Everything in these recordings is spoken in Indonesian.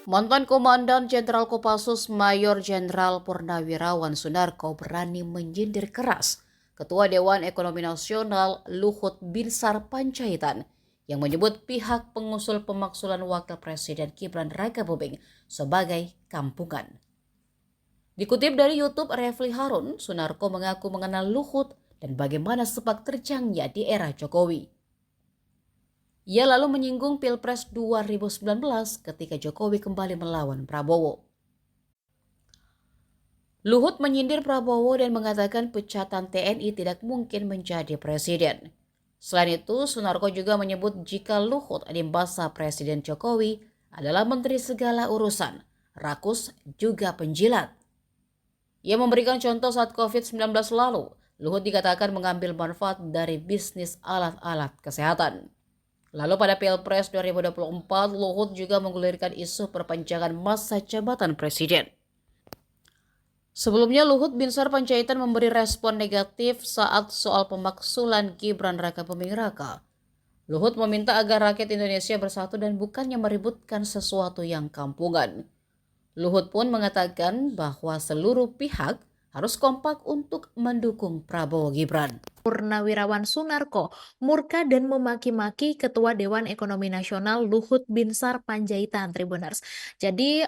Mantan Komandan Jenderal Kopassus Mayor Jenderal Purnawirawan Sunarko berani menyindir keras Ketua Dewan Ekonomi Nasional Luhut Binsar Panjaitan yang menyebut pihak pengusul pemaksulan Wakil Presiden Gibran Rakabuming sebagai kampungan. Dikutip dari YouTube Refli Harun, Sunarko mengaku mengenal Luhut dan bagaimana sepak terjangnya di era Jokowi. Ia lalu menyinggung Pilpres 2019 ketika Jokowi kembali melawan Prabowo. Luhut menyindir Prabowo dan mengatakan pecatan TNI tidak mungkin menjadi presiden. Selain itu, Sunarko juga menyebut jika Luhut di masa Presiden Jokowi adalah menteri segala urusan, rakus juga penjilat. Ia memberikan contoh saat COVID-19 lalu, Luhut dikatakan mengambil manfaat dari bisnis alat-alat kesehatan. Lalu pada Pilpres 2024, Luhut juga menggulirkan isu perpanjangan masa jabatan presiden. Sebelumnya, Luhut Binsar Panjaitan memberi respon negatif saat soal pemaksulan Gibran Rakabuming Raka. Luhut meminta agar rakyat Indonesia bersatu dan bukannya meributkan sesuatu yang kampungan. Luhut pun mengatakan bahwa seluruh pihak harus kompak untuk mendukung Prabowo Gibran. Purnawirawan Sunarko murka dan memaki-maki Ketua Dewan Ekonomi Nasional Luhut Binsar Panjaitan, Tribuners. Jadi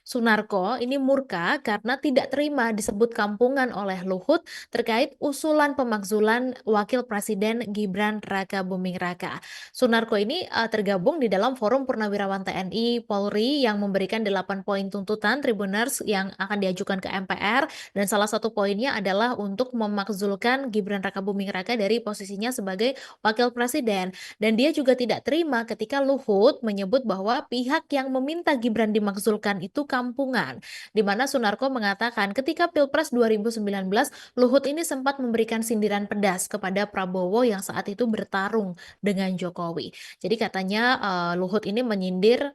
Sunarko ini murka karena tidak terima disebut kampungan oleh Luhut terkait usulan pemakzulan Wakil Presiden Gibran Rakabuming Raka. Sunarko ini tergabung di dalam Forum Purnawirawan TNI Polri yang memberikan 8 poin tuntutan Tribuners yang akan diajukan ke MPR, dan salah satu poinnya adalah untuk memakzulkan Gibran Rakabuming Raka dari posisinya sebagai wakil presiden. Dan dia juga tidak terima ketika Luhut menyebut bahwa pihak yang meminta Gibran dimakzulkan itu kampungan. Di mana Sunarko mengatakan ketika Pilpres 2019, Luhut ini sempat memberikan sindiran pedas kepada Prabowo yang saat itu bertarung dengan Jokowi. Jadi katanya Luhut ini menyindir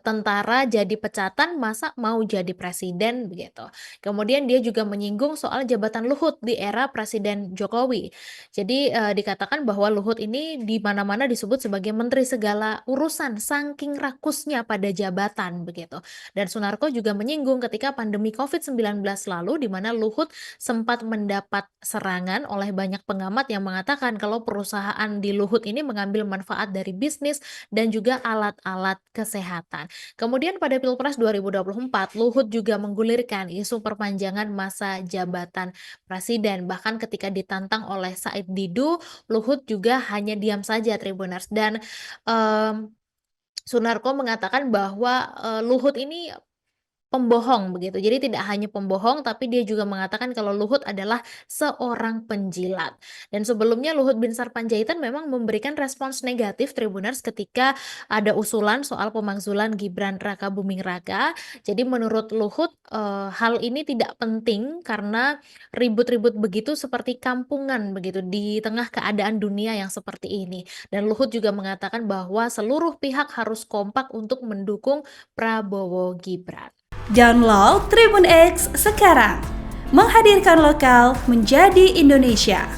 tentara jadi pecatan masa mau jadi presiden begitu. Kemudian dia juga menyinggung soal jabatan Luhut di era Presiden Jokowi. Jadi dikatakan bahwa Luhut ini di mana-mana disebut sebagai menteri segala urusan saking rakusnya pada jabatan begitu. Dan Sunarko juga menyinggung ketika pandemi COVID-19 lalu di mana Luhut sempat mendapat serangan oleh banyak pengamat yang mengatakan kalau perusahaan di Luhut ini mengambil manfaat dari bisnis dan juga alat-alat kesehatan. Kemudian pada Pilpres 2024, Luhut juga menggulirkan isu perpanjangan masa jabatan presiden. Bahkan ketika ditantang oleh Said Didu, Luhut juga hanya diam saja, Tribuners. Dan Sunarko mengatakan bahwa Luhut ini pembohong begitu. Jadi tidak hanya pembohong, tapi dia juga mengatakan kalau Luhut adalah seorang penjilat. Dan sebelumnya Luhut Binsar Panjaitan memang memberikan respons negatif, Tribuners, ketika ada usulan soal pemakzulan Gibran Rakabuming Raka. Jadi menurut Luhut hal ini tidak penting karena ribut-ribut begitu seperti kampungan begitu di tengah keadaan dunia yang seperti ini. Dan Luhut juga mengatakan bahwa seluruh pihak harus kompak untuk mendukung Prabowo Gibran. Download Tribun X sekarang, menghadirkan lokal menjadi Indonesia.